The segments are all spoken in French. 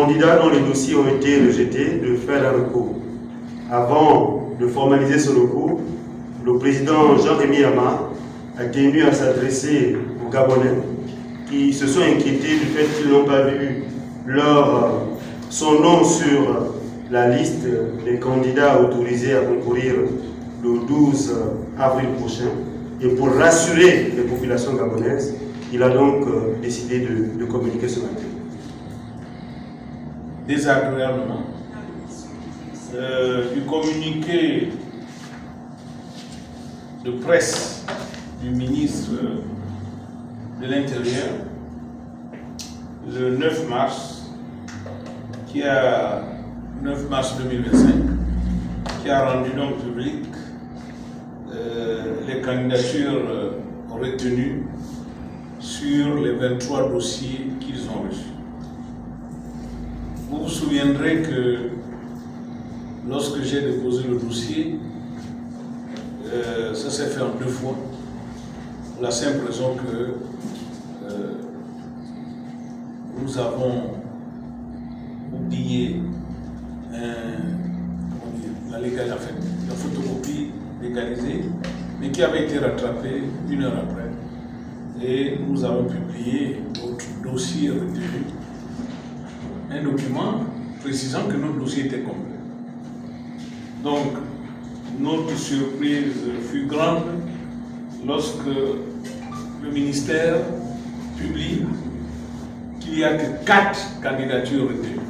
candidat dont les dossiers ont été rejetés de faire un recours. Avant de formaliser ce recours, le président Jean-Rémy Ama a tenu à s'adresser aux Gabonais qui se sont inquiétés du fait qu'ils n'ont pas vu son nom sur la liste des candidats autorisés à concourir le 12 avril prochain. Et pour rassurer les populations gabonaises, il a donc décidé de communiquer ce matin. Désagréablement, du communiqué de presse du ministre de l'Intérieur le 9 mars 2025, qui a rendu donc public les candidatures retenues sur les 23 dossiers qu'ils ont reçus. Vous vous souviendrez que lorsque j'ai déposé le dossier, ça s'est fait en 2 fois, pour la simple raison que nous avons oublié la photocopie légalisée, mais qui avait été rattrapée 1 heure après. Et nous avons publié notre dossier retenu, un document précisant que notre dossier était complet. Donc, notre surprise fut grande lorsque le ministère publie qu'il n'y a que 4 candidatures retenues.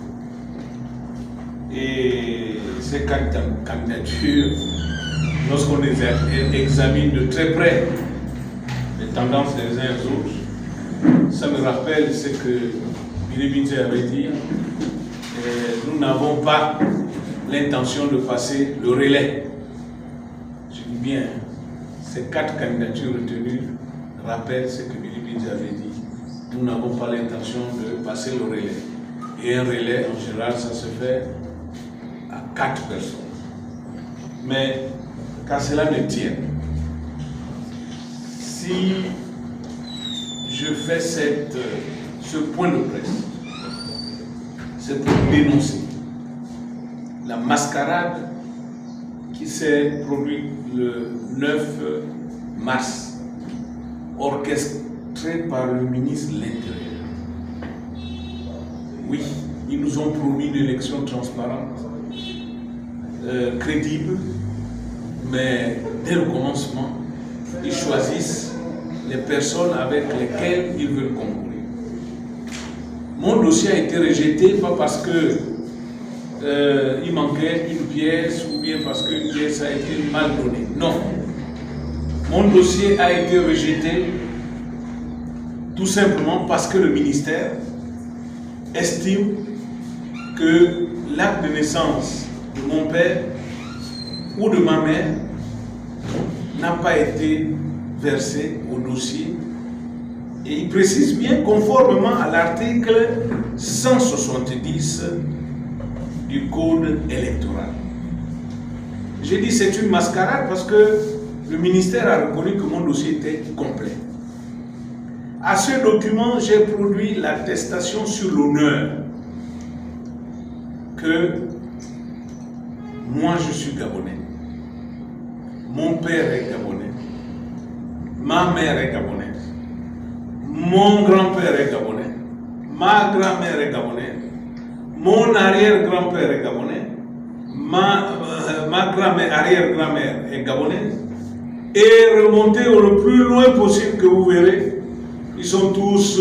Et ces 4 candidatures, lorsqu'on les examine de très près, les tendances des uns aux autres, ça me rappelle ce que Billy Binze avait dit. Nous n'avons pas l'intention de passer le relais. Je dis bien, ces 4 candidatures retenues rappellent ce que Billy Binze avait dit. Nous n'avons pas l'intention de passer le relais. Et un relais, en général, ça se fait à 4 personnes. Mais, qu'à cela ne tienne, si je fais ce point de presse, c'est pour dénoncer la mascarade qui s'est produite le 9 mars, orchestrée par le ministre de l'Intérieur. Oui, ils nous ont promis une élection transparente, crédible, mais dès le commencement, ils choisissent les personnes avec lesquelles ils veulent concourir. Mon dossier a été rejeté, pas parce que il manquait une pièce ou bien parce qu'une pièce a été mal donnée. Non. Mon dossier a été rejeté tout simplement parce que le ministère estime que l'acte de naissance de mon père ou de ma mère n'a pas été versé au dossier. Et il précise bien, conformément à l'article 170 du Code électoral. J'ai dit c'est une mascarade parce que le ministère a reconnu que mon dossier était complet. À ce document, j'ai produit l'attestation sur l'honneur que moi je suis gabonais. Mon père est gabonais. Ma mère est gabonaise. Mon grand-père est gabonais. Ma grand-mère est gabonaise. Mon arrière-grand-père est gabonais. Ma grand-mère, arrière-grand-mère est gabonaise. Et remontez le plus loin possible que vous verrez, ils sont tous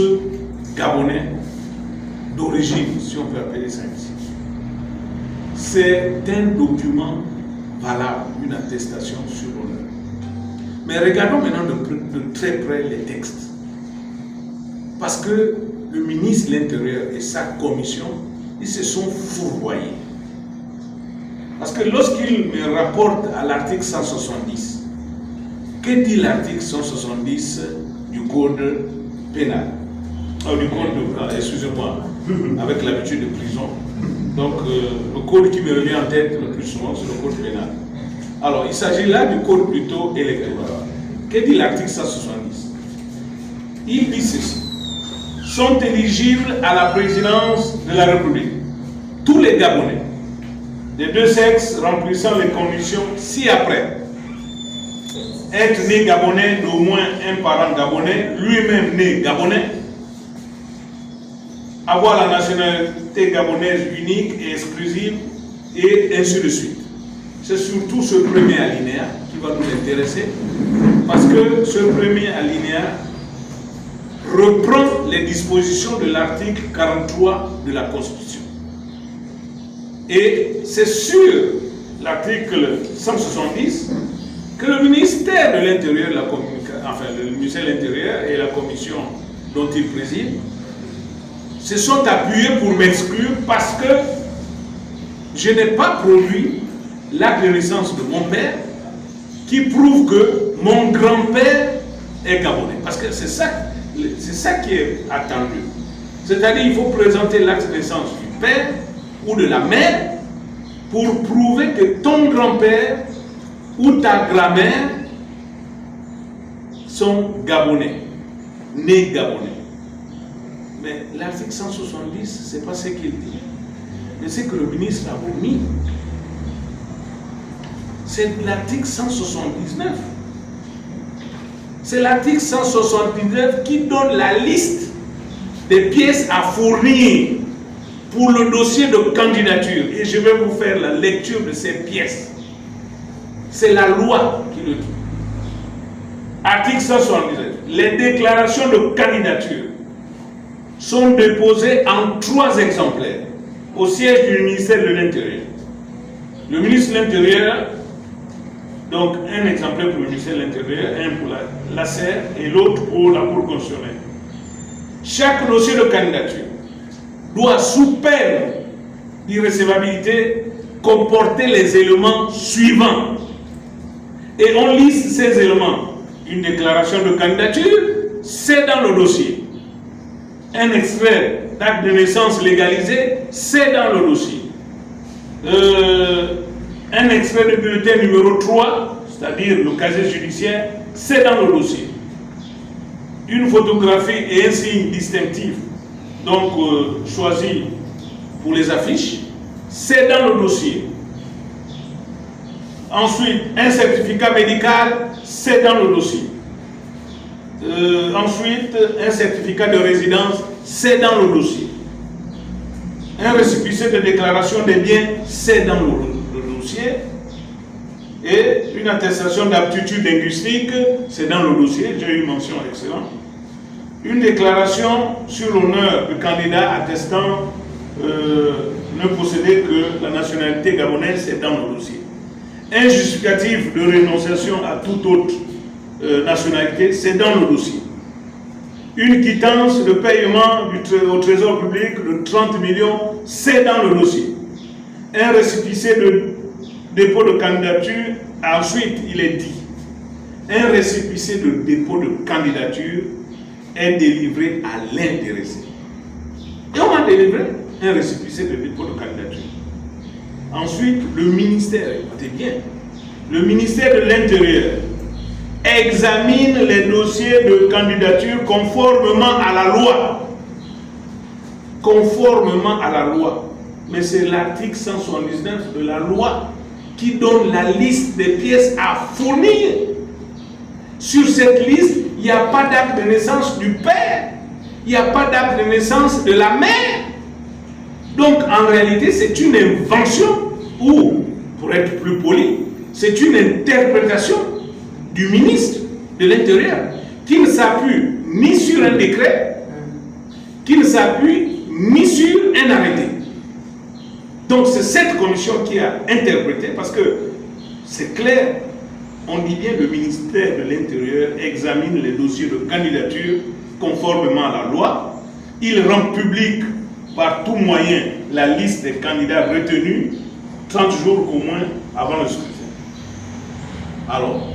gabonais d'origine, si on peut appeler ça ici. C'est un document valable, une attestation sur l'honneur. Mais regardons maintenant de très près les textes. Parce que le ministre de l'Intérieur et sa commission, ils se sont fourvoyés. Parce que lorsqu'il me rapporte à l'article 170, que dit l'article 170 du Code pénal? Du Code, excusez-moi, avec l'habitude de prison. Donc, le code qui me revient en tête le plus souvent, c'est le Code pénal. Alors, il s'agit là du Code plutôt électoral. Que dit l'article 170? Il dit ceci: sont éligibles à la présidence de la République tous les Gabonais des deux sexes remplissant les conditions ci-après, être né Gabonais d'au moins un parent Gabonais, lui-même né Gabonais, avoir la nationalité gabonaise unique et exclusive, et ainsi de suite. C'est surtout ce premier alinéa qui va nous intéresser, parce que ce premier alinéa reprend les dispositions de l'article 43 de la Constitution. Et c'est sur l'article 170 que le ministère de l'Intérieur, le ministère de l'Intérieur et la commission dont il préside se sont appuyés pour m'exclure parce que je n'ai pas produit l'acte de naissance de mon père qui prouve que mon grand-père est gabonais. Parce que c'est ça qui est attendu. C'est-à-dire qu'il faut présenter l'acte de naissance du père ou de la mère pour prouver que ton grand-père ou ta grand-mère sont gabonais, nés gabonais. Mais l'article 170, ce n'est pas ce qu'il dit. Mais c'est que le ministre a omis. C'est l'article 179. C'est l'article 179 qui donne la liste des pièces à fournir pour le dossier de candidature. Et je vais vous faire la lecture de ces pièces. C'est la loi qui le dit. Article 179. Les déclarations de candidature sont déposées en 3 exemplaires au siège du ministère de l'Intérieur. Le ministre de l'Intérieur, donc un exemplaire pour le ministère de l'Intérieur, un pour la SER et l'autre pour la Cour constitutionnelle. Chaque dossier de candidature doit, sous peine d'irrecevabilité, comporter les éléments suivants. Et on liste ces éléments. Une déclaration de candidature, c'est dans le dossier. Un extrait d'acte de naissance légalisé, c'est dans le dossier. Un extrait de bulletin numéro 3, c'est-à-dire le casier judiciaire, c'est dans le dossier. Une photographie et un signe distinctif, donc choisi pour les affiches, c'est dans le dossier. Ensuite, un certificat médical, c'est dans le dossier. Ensuite, un certificat de résidence, c'est dans le dossier. Un récépissé de déclaration des biens, c'est dans le dossier. Et une attestation d'aptitude linguistique, c'est dans le dossier, j'ai eu une mention excellente. Une déclaration sur l'honneur du candidat attestant ne posséder que la nationalité gabonaise, c'est dans le dossier. Un justificatif de rénonciation à toute autre nationalité, c'est dans le dossier. Une quittance de paiement au trésor public de 30 millions, c'est dans le dossier. Un récépissé de dépôt de candidature, ensuite il est dit, un récépissé de dépôt de candidature est délivré à l'intéressé. Et on a délivré un récépissé de dépôt de candidature. Ensuite, le ministère, écoutez bien, le ministère de l'Intérieur examine les dossiers de candidature conformément à la loi. Conformément à la loi. Mais c'est l'article 179 de la loi qui donne la liste des pièces à fournir. Sur cette liste, il n'y a pas d'acte de naissance du père, il n'y a pas d'acte de naissance de la mère. Donc en réalité, c'est une invention, ou, pour être plus poli, c'est une interprétation du ministre de l'Intérieur, qui ne s'appuie ni sur un décret, qui ne s'appuie ni sur un arrêté. Donc c'est cette commission qui a interprété, parce que c'est clair, on dit bien le ministère de l'Intérieur examine les dossiers de candidature conformément à la loi, il rend public par tout moyen la liste des candidats retenus 30 jours au moins avant le scrutin. Alors,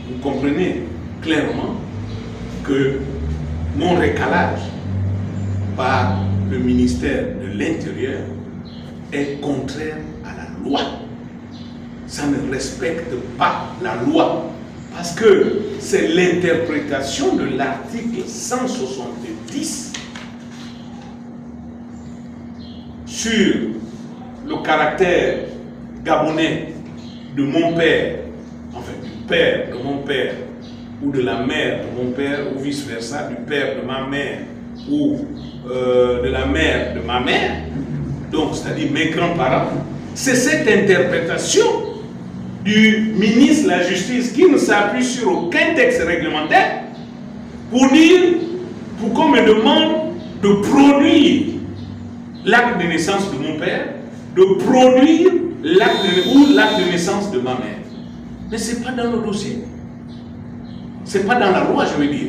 vous comprenez clairement que mon récalage par le ministère de l'Intérieur est contraire à la loi. Ça ne respecte pas la loi, parce que c'est l'interprétation de l'article 170 sur le caractère gabonais de mon père, enfin du père de mon père, ou de la mère de mon père, ou vice-versa, du père de ma mère, ou de la mère de ma mère, donc c'est-à-dire mes grands-parents, c'est cette interprétation du ministre de la Justice qui ne s'appuie sur aucun texte réglementaire pour dire, pour qu'on me demande de produire l'acte de naissance de mon père, de produire l'acte de naissance de ma mère. Mais ce n'est pas dans le dossier. Ce n'est pas dans la loi, je veux dire.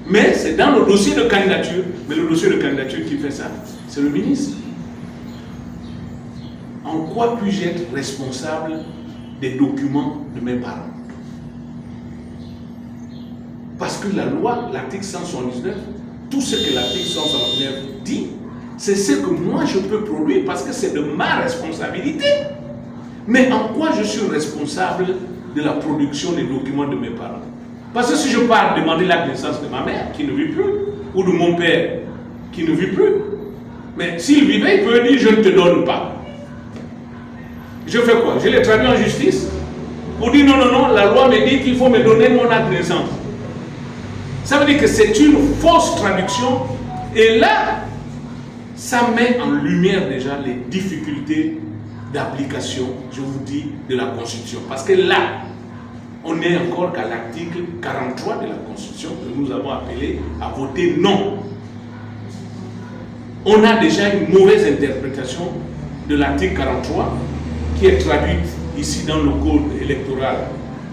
Mais c'est dans le dossier de candidature. Mais le dossier de candidature qui fait ça, c'est le ministre. En quoi puis-je être responsable des documents de mes parents? Parce que la loi, l'article 179, tout ce que l'article 179 dit, c'est ce que moi je peux produire parce que c'est de ma responsabilité. Mais en quoi je suis responsable de la production des documents de mes parents? Parce que si je pars demander la naissance de ma mère qui ne vit plus, ou de mon père qui ne vit plus, mais s'il vivait, il peut dire je ne te donne pas. Je fais quoi? Je les traduis en justice pour dire non, non, non, la loi me dit qu'il faut me donner mon acte de naissance. Ça veut dire que c'est une fausse traduction. Et là, ça met en lumière déjà les difficultés d'application, je vous dis, de la Constitution. Parce que là, on n'est encore qu'à l'article 43 de la Constitution que nous avons appelé à voter non. On a déjà une mauvaise interprétation de l'article 43 qui est traduite ici dans le code électoral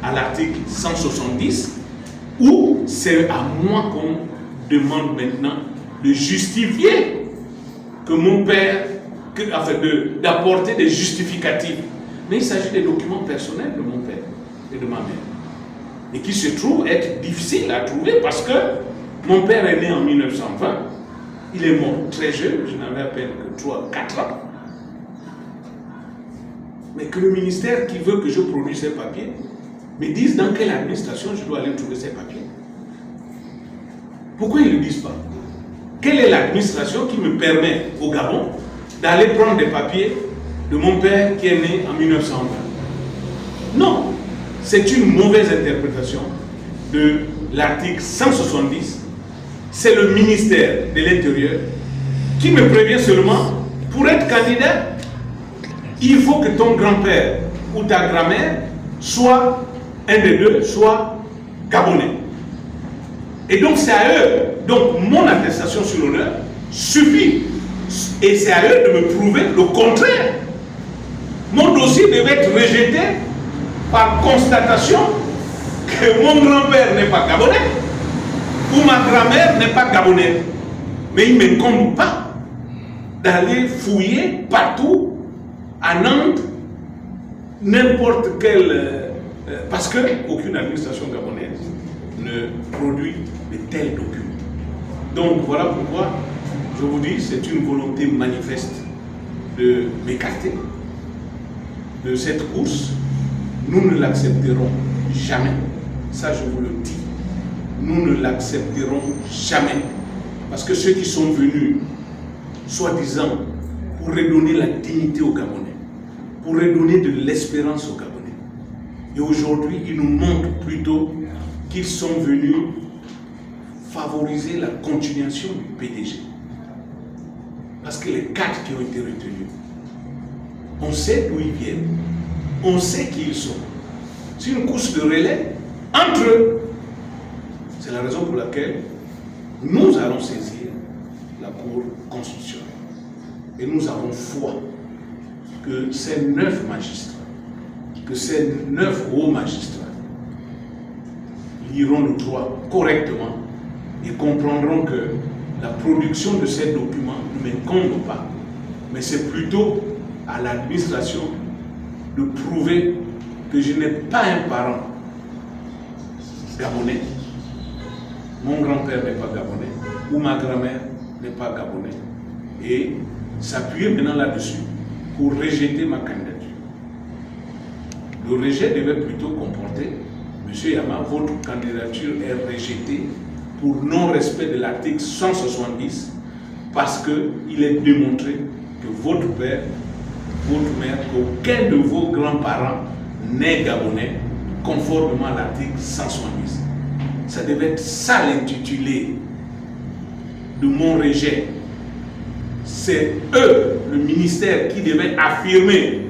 à l'article 170 où c'est à moi qu'on demande maintenant de justifier que mon père, enfin d'apporter des justificatifs. Mais il s'agit des documents personnels de mon père et de ma mère. Et qui se trouvent être difficiles à trouver parce que mon père est né en 1920. Il est mort très jeune, je n'avais à peine que 3 ou 4 ans. Mais que le ministère qui veut que je produise ces papiers me dise dans quelle administration je dois aller trouver ces papiers. Pourquoi ils ne le disent pas? Quelle est l'administration qui me permet au Gabon d'aller prendre des papiers de mon père qui est né en 1920? Non, c'est une mauvaise interprétation de l'article 170. C'est le ministère de l'Intérieur qui me prévient seulement, pour être candidat, il faut que ton grand-père ou ta grand-mère soit un des deux, soit gabonais. Et donc c'est à eux, donc mon attestation sur l'honneur suffit. Et c'est à eux de me prouver le contraire. Mon dossier devait être rejeté par constatation que mon grand-père n'est pas gabonais ou ma grand-mère n'est pas gabonaise. Mais il ne m'incombe pas d'aller fouiller partout à Nantes, n'importe quel... parce qu'aucune administration gabonaise ne produit de tels documents. Donc voilà pourquoi je vous dis, c'est une volonté manifeste de m'écarter de cette course. Nous ne l'accepterons jamais. Ça, je vous le dis. Nous ne l'accepterons jamais. Parce que ceux qui sont venus, soi-disant, pour redonner la dignité aux Gabonais, pour redonner de l'espérance aux Gabonais, et aujourd'hui, ils nous montrent plutôt qu'ils sont venus favoriser la continuation du PDG. Parce que les 4 qui ont été retenus, on sait d'où ils viennent, on sait qui ils sont. C'est une course de relais entre eux. C'est la raison pour laquelle nous allons saisir la Cour constitutionnelle. Et nous avons foi que ces 9 magistrats, que ces 9 hauts magistrats liront le droit correctement et comprendront que la production de ces documents ne m'incombe pas, mais c'est plutôt à l'administration de prouver que je n'ai pas un parent gabonais, mon grand-père n'est pas gabonais, ou ma grand-mère n'est pas gabonais, et s'appuyer maintenant là-dessus pour rejeter ma candidature. Le rejet devait plutôt comporter, M. Yama, votre candidature est rejetée pour non-respect de l'article 170 parce qu'il est démontré que votre père votre mère qu'aucun de vos grands-parents n'est gabonais, conformément à l'article 170. Ça devait être ça l'intitulé de mon rejet. C'est eux, le ministère, qui devait affirmer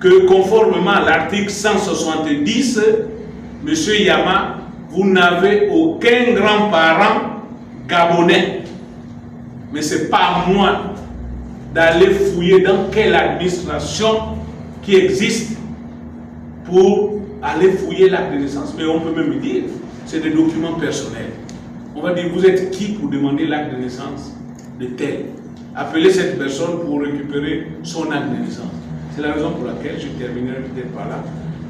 que conformément à l'article 170, M. Yama, vous n'avez aucun grand-parent gabonais. Mais ce n'est pas à moi d'aller fouiller dans quelle administration qui existe pour aller fouiller l'acte de naissance. Mais on peut même dire, c'est des documents personnels. On va dire, vous êtes qui pour demander l'acte de naissance de tel? Appelez cette personne pour récupérer son acte de naissance. C'est la raison pour laquelle, je terminerai peut-être par là,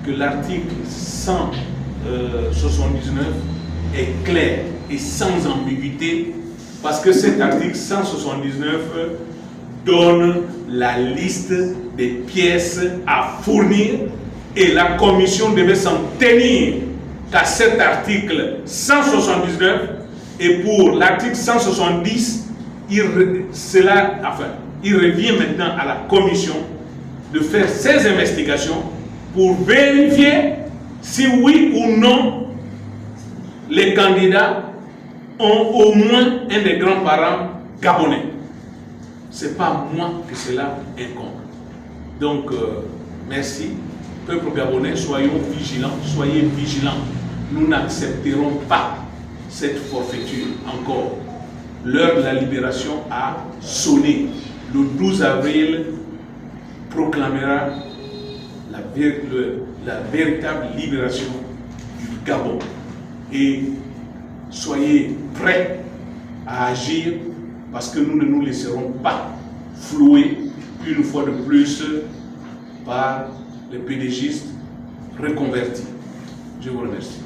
que l'article 179 est clair et sans ambiguïté, parce que cet article 179 donne la liste des pièces à fournir et la commission devait s'en tenir qu'à cet article 179 et pour l'article 170, il revient maintenant à la commission de faire ces investigations pour vérifier si oui ou non les candidats ont au moins un des grands-parents gabonais. Ce n'est pas moi que cela incombe. Donc, merci. Peuple gabonais, soyons vigilants, soyez vigilants. Nous n'accepterons pas cette forfaiture encore. L'heure de la libération a sonné. Le 12 avril proclamera la véritable libération du Gabon. Et soyez prêts à agir parce que nous ne nous laisserons pas flouer une fois de plus par les pédégistes reconvertis. Je vous remercie.